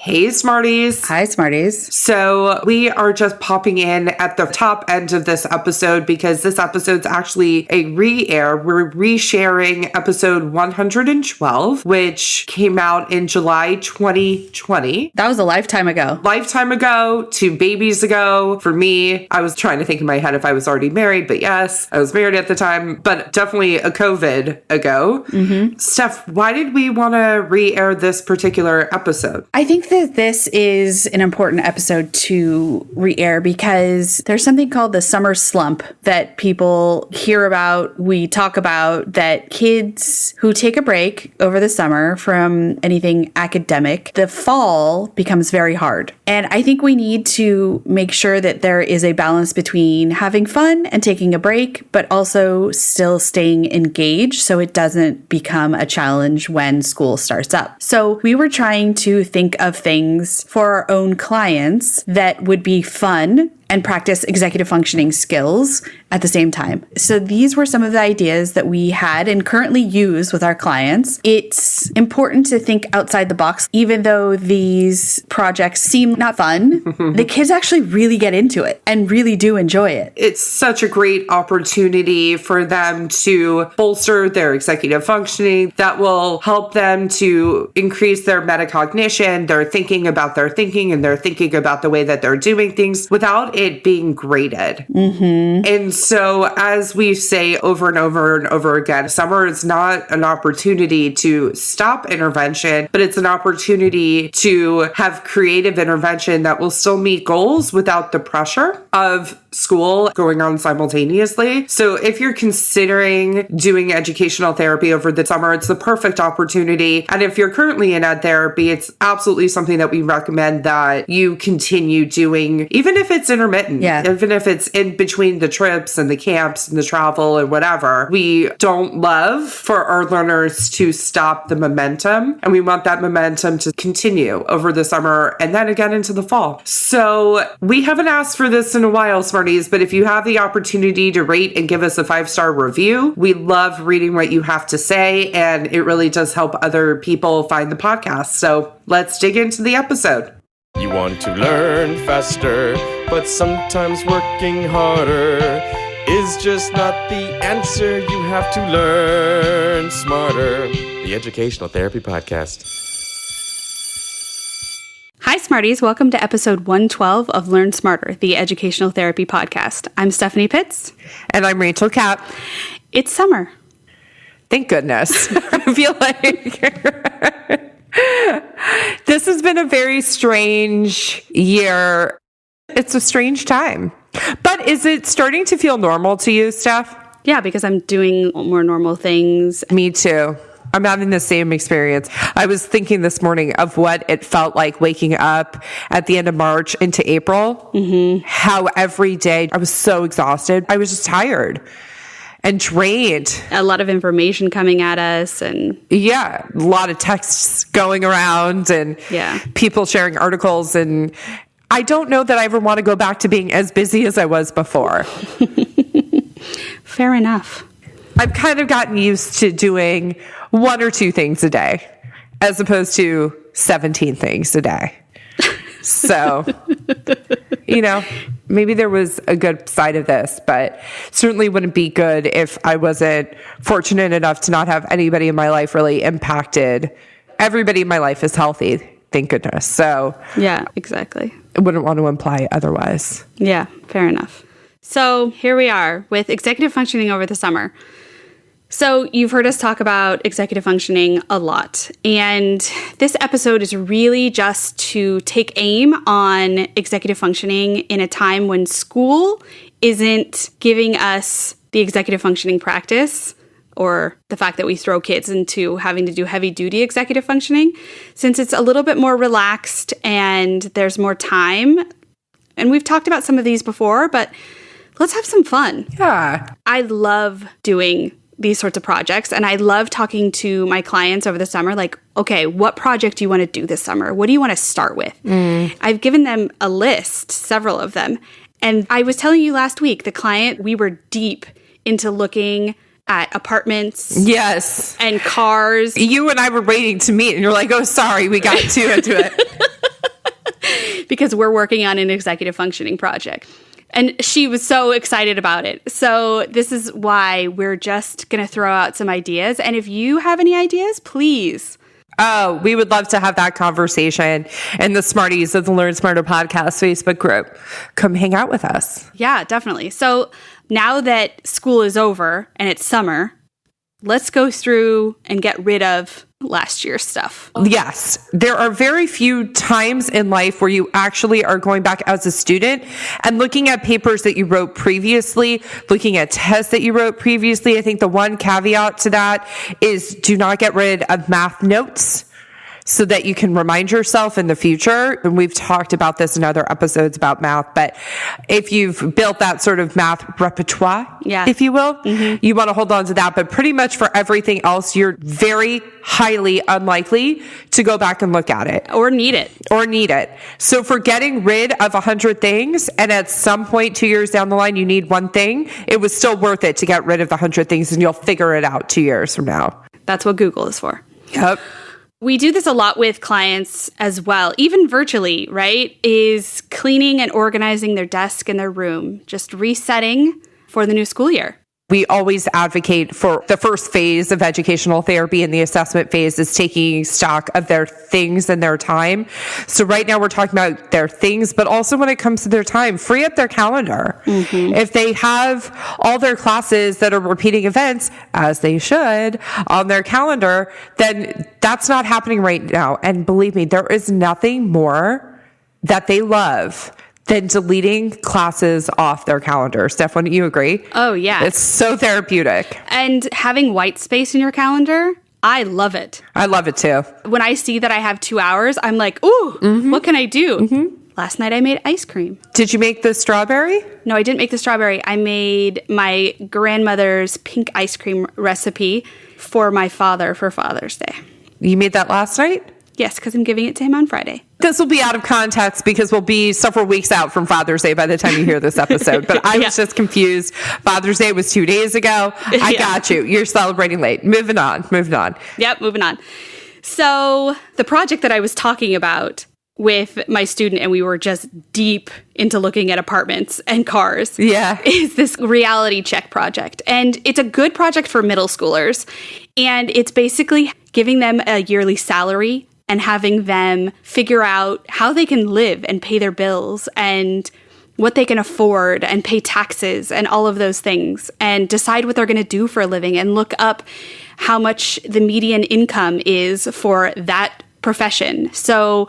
Hey, Smarties. Hi, Smarties. So we are just popping in at the top end of this episode because this episode's actually a re-air. We're resharing episode 112, which came out in July 2020. That was a lifetime ago. Lifetime ago, 2 babies ago. For me, I was trying to think in my head if I was already married, but yes, I was married at the time, but definitely a COVID ago. Mm-hmm. Steph, why did we want to re-air this particular episode? I think that this is an important episode to re-air because there's something called the summer slump that people hear about, we talk about, that kids who take a break over the summer from anything academic, the fall becomes very hard. And I think we need to make sure that there is a balance between having fun and taking a break, but also still staying engaged so it doesn't become a challenge when school starts up. So we were trying to think of things for our own clients that would be fun and practice executive functioning skills at the same time. So these were some of the ideas that we had and currently use with our clients. It's important to think outside the box. Even though these projects seem not fun, the kids actually really get into it and really do enjoy it. It's such a great opportunity for them to bolster their executive functioning that will help them to increase their metacognition, their thinking about their thinking, and their thinking about the way that they're doing things without it being graded. Mm-hmm. And so, as we say over and over and over again, summer is not an opportunity to stop intervention, but it's an opportunity to have creative intervention that will still meet goals without the pressure of school going on simultaneously. So if you're considering doing educational therapy over the summer, it's the perfect opportunity. And if you're currently in ed therapy, it's absolutely something that we recommend that you continue doing, even if it's intermittent, even if it's in between the trips and the camps and the travel and whatever. We don't love for our learners to stop the momentum, and we want that momentum to continue over the summer and then again into the fall. So we haven't asked for this in a while, Smarties, but if you have the opportunity to rate and give us a 5-star review, we love reading what you have to say, and it really does help other people find the podcast. So let's dig into the episode. You want to learn faster, but sometimes working harder is just not the answer. You have to learn smarter. The Educational Therapy Podcast. Hi, Smarties. Welcome to episode 112 of Learn Smarter, the Educational Therapy Podcast. I'm Stephanie Pitts. And I'm Rachel Kapp. It's summer. Thank goodness. I feel like this has been a very strange year. It's a strange time. But is it starting to feel normal to you, Steph? Yeah, because I'm doing more normal things. Me too. I'm having the same experience. I was thinking this morning of what it felt like waking up at the end of March into April. Mm-hmm. How every day I was so exhausted. I was just tired and drained. A lot of information coming at us, and a lot of texts going around, and people sharing articles, and I don't know that I ever want to go back to being as busy as I was before. Fair enough. I've kind of gotten used to doing 1 or 2 things a day as opposed to 17 things a day. So, maybe there was a good side of this, but certainly wouldn't be good if I wasn't fortunate enough to not have anybody in my life really impacted. Everybody in my life is healthy, thank goodness. So, yeah, exactly. I wouldn't want to imply otherwise. Yeah, fair enough. So here we are with executive functioning over the summer. So you've heard us talk about executive functioning a lot, and this episode is really just to take aim on executive functioning in a time when school isn't giving us the executive functioning practice, or the fact that we throw kids into having to do heavy duty executive functioning, since it's a little bit more relaxed and there's more time. And we've talked about some of these before, but let's have some fun. Yeah. I love doing these sorts of projects. And I love talking to my clients over the summer, like, okay, what project do you want to do this summer? What do you want to start with? I've given them a list, several of them. And I was telling you last week, the client, we were deep into looking at apartments. Yes. And cars. You and I were waiting to meet, and you're like, oh, sorry, we got too into it. because we're working on an executive functioning project. And she was so excited about it. So this is why we're just going to throw out some ideas. And if you have any ideas, please. Oh, we would love to have that conversation in the Smarties of the Learn Smarter podcast Facebook group. Come hang out with us. Yeah, definitely. So now that school is over and it's summer, let's go through and get rid of last year's stuff. Yes. There are very few times in life where you actually are going back as a student and looking at papers that you wrote previously, looking at tests that you wrote previously. I think the one caveat to that is do not get rid of math notes so that you can remind yourself in the future. And we've talked about this in other episodes about math, but if you've built that sort of math repertoire, if you will, you want to hold on to that. But pretty much for everything else, you're very highly unlikely to go back and look at it. Or need it. So for getting rid of 100 things, and at some point 2 years down the line, you need one thing, it was still worth it to get rid of the 100 things, and you'll figure it out 2 years from now. That's what Google is for. Yep. We do this a lot with clients as well, even virtually, right? Is cleaning and organizing their desk and their room, just resetting for the new school year. We always advocate for the first phase of educational therapy, and the assessment phase is taking stock of their things and their time. So right now we're talking about their things, but also when it comes to their time, free up their calendar. If they have all their classes that are repeating events, as they should, on their calendar, then that's not happening right now. And believe me, there is nothing more that they love than deleting classes off their calendar. Steph, wouldn't you agree? Oh, yeah. It's so therapeutic. And having white space in your calendar, I love it. I love it too. When I see that I have 2 hours, I'm like, ooh, what can I do? Last night I made ice cream. Did you make the strawberry? No, I didn't make the strawberry. I made my grandmother's pink ice cream recipe for my father for Father's Day. You made that last night? Yes, because I'm giving it to him on Friday. This will be out of context because we'll be several weeks out from Father's Day by the time you hear this episode. But I was just confused. Father's Day was 2 days ago. I got you. You're celebrating late. Moving on. Yep, moving on. So the project that I was talking about with my student, and we were just deep into looking at apartments and cars, is this reality check project. And it's a good project for middle schoolers. And it's basically giving them a yearly salary and having them figure out how they can live and pay their bills and what they can afford and pay taxes and all of those things, and decide what they're going to do for a living and look up how much the median income is for that profession. So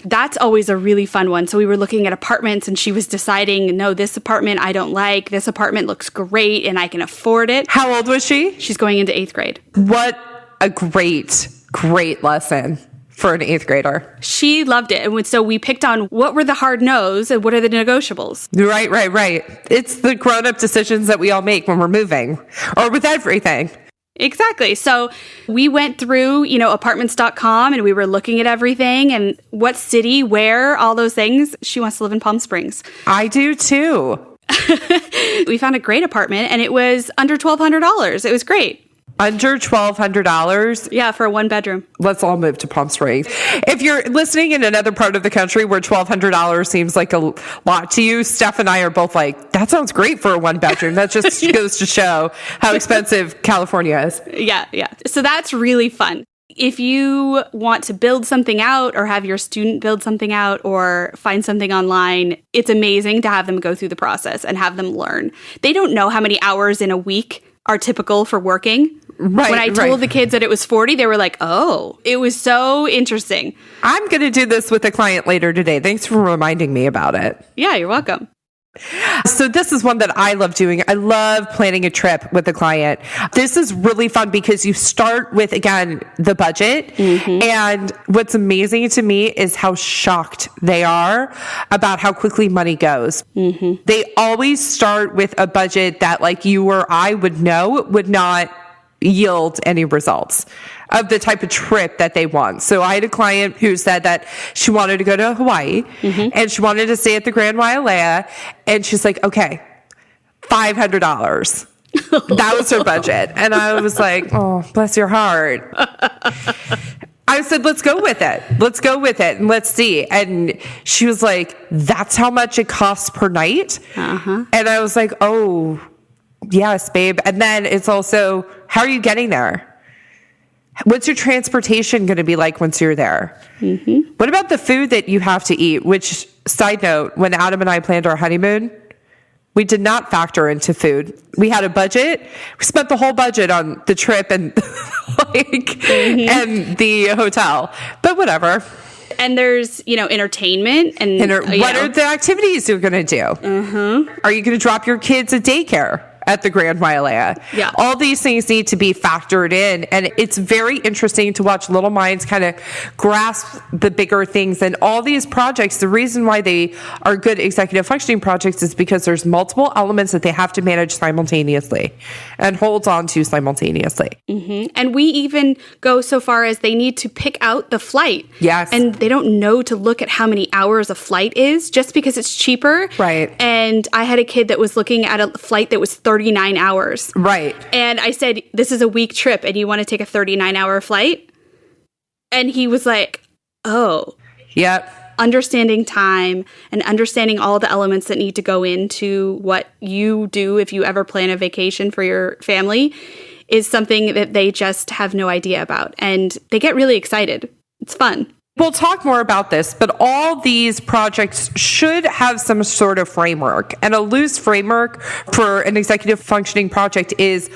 that's always a really fun one. So we were looking at apartments, and she was deciding, no, this apartment I don't like. This apartment looks great and I can afford it. How old was she? She's going into 8th grade. What a great lesson for an 8th grader. She loved it. And so we picked on what were the hard no's and what are the negotiables. Right. It's the grown-up decisions that we all make when we're moving or with everything. Exactly. So we went through, apartments.com, and we were looking at everything and what city, where, all those things. She wants to live in Palm Springs. I do too. We found a great apartment, and it was under $1,200. It was great. Under $1,200? Yeah, for a 1-bedroom. Let's all move to Palm Springs. If you're listening in another part of the country where $1,200 seems like a lot to you, Steph and I are both like, that sounds great for a 1-bedroom. That just goes to show how expensive California is. Yeah. So that's really fun. If you want to build something out or have your student build something out or find something online, it's amazing to have them go through the process and have them learn. They don't know how many hours in a week are typical for working. Right. When I told the kids that it was 40, they were like, oh, it was so interesting. I'm going to do this with a client later today. Thanks for reminding me about it. Yeah, you're welcome. So this is one that I love doing. I love planning a trip with a client. This is really fun because you start with, again, the budget. And what's amazing to me is how shocked they are about how quickly money goes. They always start with a budget that like you or I would know would not yield any results of the type of trip that they want. So I had a client who said that she wanted to go to Hawaii and she wanted to stay at the Grand Wailea, and she's like, okay, $500. That was her budget. And I was like, oh, bless your heart. I said, let's go with it. Let's go with it and let's see. And she was like, that's how much it costs per night? And I was like, oh, yes, babe. And then it's also, how are you getting there? What's your transportation going to be like once you're there? What about the food that you have to eat? Which, side note, when Adam and I planned our honeymoon, we did not factor into food. We had a budget. We spent the whole budget on the trip and and the hotel. But whatever. And there's, entertainment and what are the activities you're going to do? Are you going to drop your kids at daycare at the Grand Wailea? Yeah. All these things need to be factored in. And it's very interesting to watch little minds kind of grasp the bigger things. And all these projects, the reason why they are good executive functioning projects is because there's multiple elements that they have to manage simultaneously and hold on to simultaneously. And we even go so far as they need to pick out the flight. Yes. And they don't know to look at how many hours a flight is just because it's cheaper. Right. And I had a kid that was looking at a flight that was 39 hours. Right. And I said, this is a week trip and you want to take a 39-hour flight? And he was like, oh. Yep. Understanding time and understanding all the elements that need to go into what you do if you ever plan a vacation for your family is something that they just have no idea about. And they get really excited. It's fun. We'll talk more about this, but all these projects should have some sort of framework. And a loose framework for an executive functioning project is,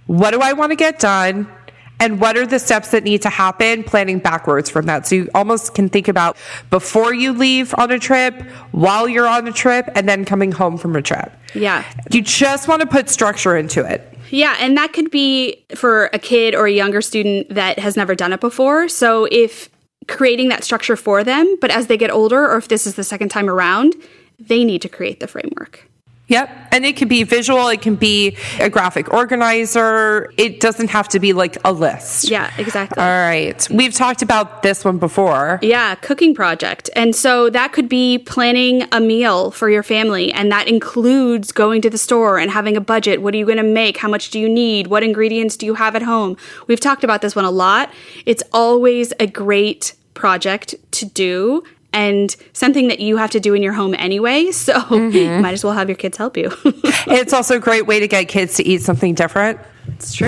what do I want to get done? And what are the steps that need to happen, planning backwards from that? So you almost can think about before you leave on a trip, while you're on a trip, and then coming home from a trip. Yeah. You just want to put structure into it. Yeah, and that could be for a kid or a younger student that has never done it before. So if creating that structure for them, but as they get older, or if this is the second time around, they need to create the framework. Yep. And it can be visual. It can be a graphic organizer. It doesn't have to be like a list. Yeah, exactly. All right. We've talked about this one before. Yeah, cooking project. And so that could be planning a meal for your family. And that includes going to the store and having a budget. What are you going to make? How much do you need? What ingredients do you have at home? We've talked about this one a lot. It's always a great project to do and something that you have to do in your home anyway. So you might as well have your kids help you. It's also a great way to get kids to eat something different. It's true.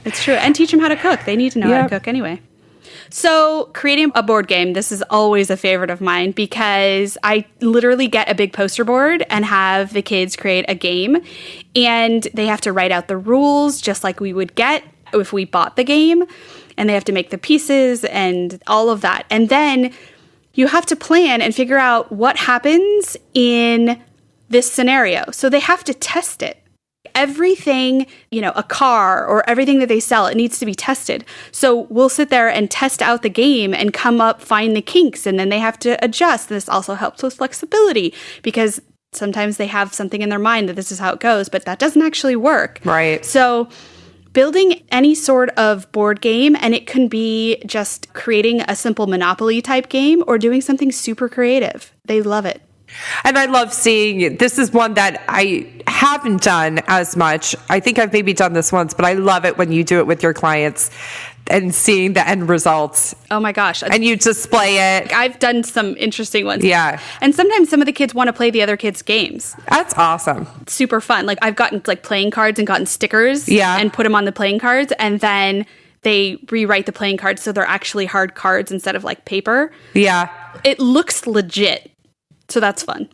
It's true. And teach them how to cook. They need to know how to cook anyway. So creating a board game, this is always a favorite of mine because I literally get a big poster board and have the kids create a game. And they have to write out the rules just like we would get if we bought the game. And they have to make the pieces and all of that. And then you have to plan and figure out what happens in this scenario. So they have to test it. Everything, a car or everything that they sell, it needs to be tested. So we'll sit there and test out the game and find the kinks, and then they have to adjust. This also helps with flexibility because sometimes they have something in their mind that this is how it goes, but that doesn't actually work. Right. So building any sort of board game, and it can be just creating a simple Monopoly type game or doing something super creative. They love it. And I love seeing, this is one that I haven't done as much. I think I've maybe done this once, but I love it when you do it with your clients and seeing the end results. Oh my gosh. And you display it. I've done some interesting ones. Yeah. And sometimes some of the kids want to play the other kids' games. That's awesome. It's super fun. Like I've gotten playing cards and gotten stickers and put them on the playing cards, and then they rewrite the playing cards so they're actually hard cards instead of paper. Yeah. It looks legit. So that's fun.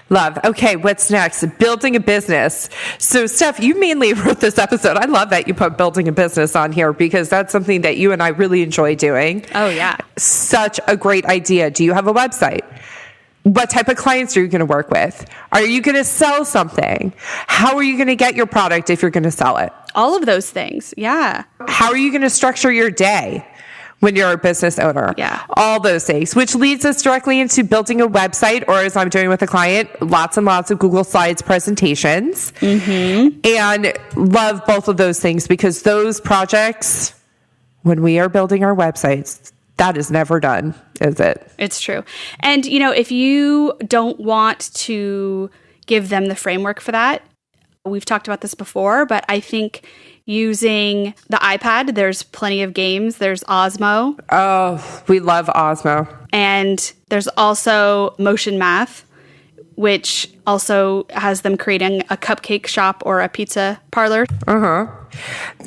Love. Okay, what's next? Building a business. So, Steph, you mainly wrote this episode. I love that you put building a business on here because that's something that you and I really enjoy doing. Oh, yeah. Such a great idea. Do you have a website? What type of clients are you going to work with? Are you going to sell something? How are you going to get your product if you're going to sell it? All of those things. Yeah. How are you going to structure your day when you're a business owner? Yeah. All those things, which leads us directly into building a website, or as I'm doing with a client, lots and lots of Google Slides presentations. And love both of those things because those projects, when we are building our websites, that is never done, is it? It's true. And, if you don't want to give them the framework for that, We've talked about this before, but I think using the iPad, there's plenty of games. There's Osmo. Oh, we love Osmo. And there's also Motion Math, which also has them creating a cupcake shop or a pizza parlor.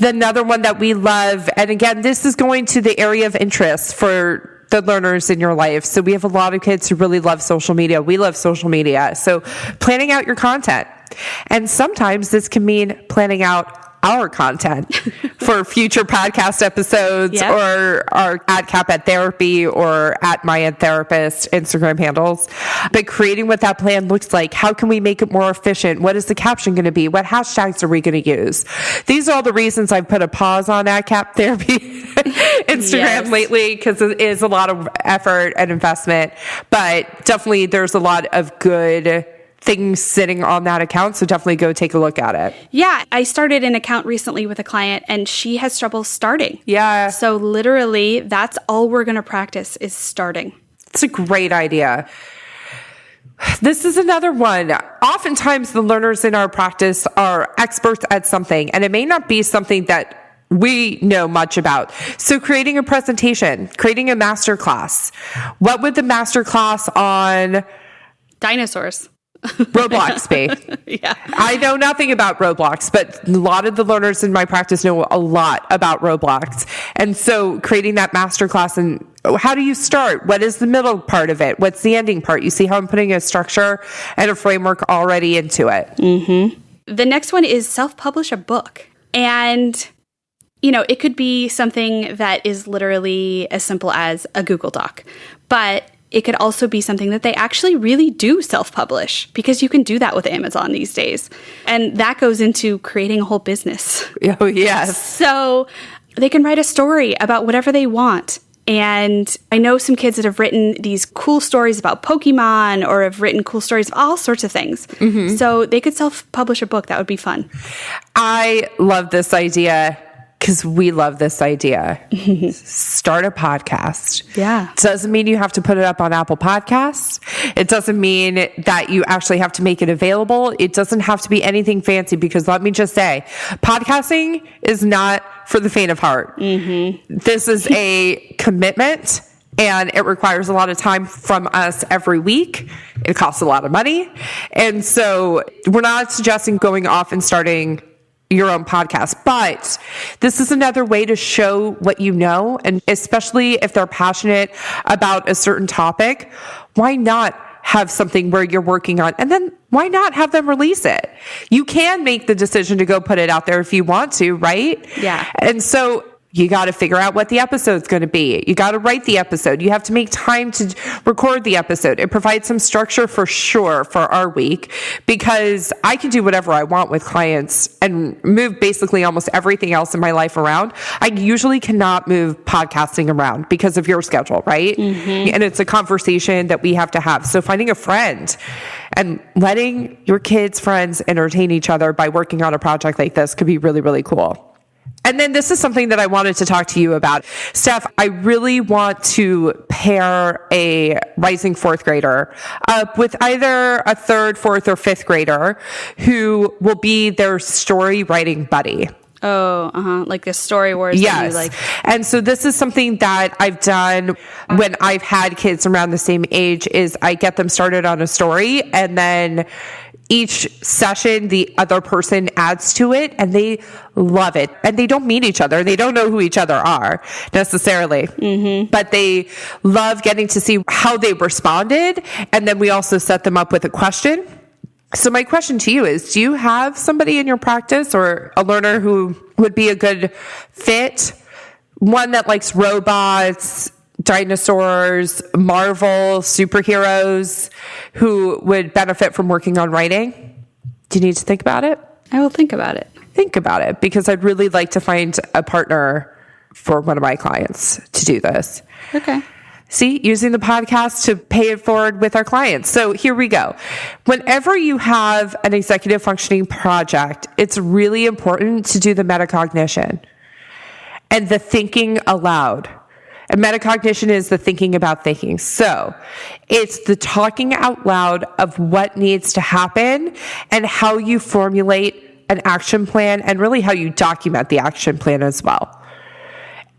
Another one that we love, and again, this is going to the area of interest for the learners in your life. So we have a lot of kids who really love social media. We love social media. So planning out your content. And sometimes this can mean planning out our content for future podcast episodes or our at Kapp at Therapy or at M.Ed Therapist Instagram handles. But creating what that plan looks like, how can we make it more efficient? What is the caption going to be? What hashtags are we going to use? These are all the reasons I've put a pause on at Kapp Therapy Instagram lately, because it is a lot of effort and investment. But definitely there's a lot of good things sitting on that account. So definitely go take a look at it. Yeah. I started an account recently with a client and she has trouble starting. Yeah. So literally that's all we're going to practice is starting. It's a great idea. This is another one. Oftentimes the learners in our practice are experts at something, and it may not be something that we know much about. So creating a presentation, creating a master class. What would the master class on Dinosaurs. Roblox be? Yeah. I know nothing about Roblox, but a lot of the learners in my practice know a lot about Roblox. And so creating that masterclass, and how do you start? What is the middle part of it? What's the ending part? You see how I'm putting a structure and a framework already into it. Mm-hmm. The next one is self-publish a book. And, you know, it could be something that is literally as simple as a Google Doc. But it could also be something that they actually really do self-publish, because you can do that with Amazon these days. And that goes into creating a whole business. Oh, yes. So they can write a story about whatever they want. And I know some kids that have written these cool stories about Pokemon or have written cool stories of all sorts of things. Mm-hmm. So they could self-publish a book. That would be fun. I love this idea. Because we love this idea. Start a podcast. Yeah. Doesn't mean you have to put it up on Apple Podcasts. It doesn't mean that you actually have to make it available. It doesn't have to be anything fancy, because let me just say, podcasting is not for the faint of heart. Mm-hmm. This is a commitment, and it requires a lot of time from us every week. It costs a lot of money. And so we're not suggesting going off and starting your own podcast, but this is another way to show what you know. And especially if they're passionate about a certain topic, why not have something where you're working on, and then why not have them release it? You can make the decision to go put it out there if you want to, right? Yeah. And so you got to figure out what the episode's going to be. You got to write the episode. You have to make time to record the episode. It provides some structure for sure for our week, because I can do whatever I want with clients and move basically almost everything else in my life around. I usually cannot move podcasting around because of your schedule, right? Mm-hmm. And it's a conversation that we have to have. So finding a friend and letting your kids' friends entertain each other by working on a project like this could be really, really cool. And then this is something that I wanted to talk to you about. Steph, I really want to pair a rising fourth grader up with either a third, fourth, or fifth grader who will be their story writing buddy. Oh, like the story words. Yes. That you like. And so this is something that I've done when I've had kids around the same age, is I get them started on a story, and then each session, the other person adds to it, and they love it. And they don't meet each other. They don't know who each other are necessarily, but they love getting to see how they responded. And then we also set them up with a question. So my question to you is, do you have somebody in your practice or a learner who would be a good fit? One that likes robots, dinosaurs, Marvel, superheroes, who would benefit from working on writing? Do you need to think about it? I will think about it. Think about it, because I'd really like to find a partner for one of my clients to do this. Okay. See, using the podcast to pay it forward with our clients. So here we go. Whenever you have an executive functioning project, it's really important to do the metacognition and the thinking aloud. And metacognition is the thinking about thinking. So it's the talking out loud of what needs to happen and how you formulate an action plan and really how you document the action plan as well.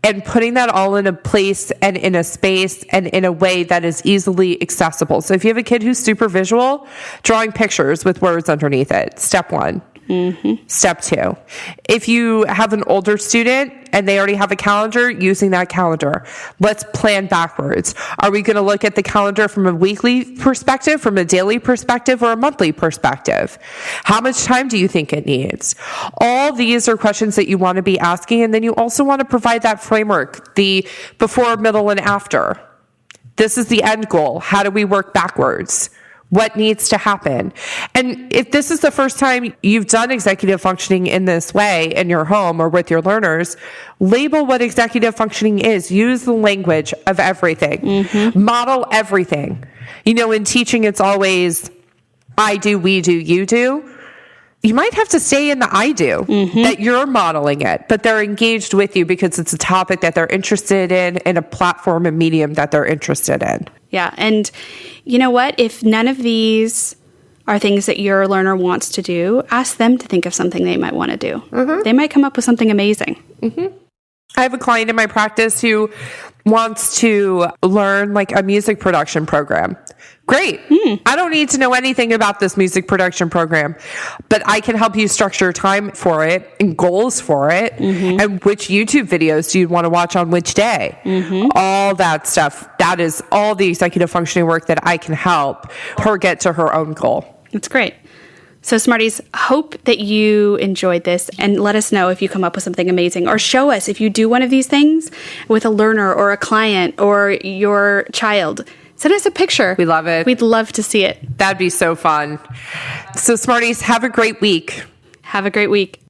And putting that all in a place and in a space and in a way that is easily accessible. So if you have a kid who's super visual, drawing pictures with words underneath it, step one. Step two, if you have an older student and they already have a calendar, using that calendar. Let's plan backwards. Are we going to look at the calendar from a weekly perspective, from a daily perspective, or a monthly perspective? How much time do you think it needs? All these are questions that you want to be asking, and then you also want to provide that framework, the before, middle, and after. This is the end goal. How do we work backwards? What needs to happen? And if this is the first time you've done executive functioning in this way in your home or with your learners, label what executive functioning is. Use the language of everything. Model everything. You know, in teaching, it's always I do, we do, you do. You might have to stay in the I do, that you're modeling it, but they're engaged with you because it's a topic that they're interested in a platform and medium that they're interested in. Yeah. And you know what? If none of these are things that your learner wants to do, ask them to think of something they might want to do. They might come up with something amazing. I have a client in my practice who wants to learn like a music production program. Great. I don't need to know anything about this music production program, but I can help you structure time for it and goals for it and which YouTube videos do you want to watch on which day. All that stuff. That is all the executive functioning work that I can help her get to her own goal. That's great. So Smarties, hope that you enjoyed this and let us know if you come up with something amazing, or show us if you do one of these things with a learner or a client or your child. Send us a picture. We love it. We'd love to see it. That'd be so fun. So Smarties, have a great week. Have a great week.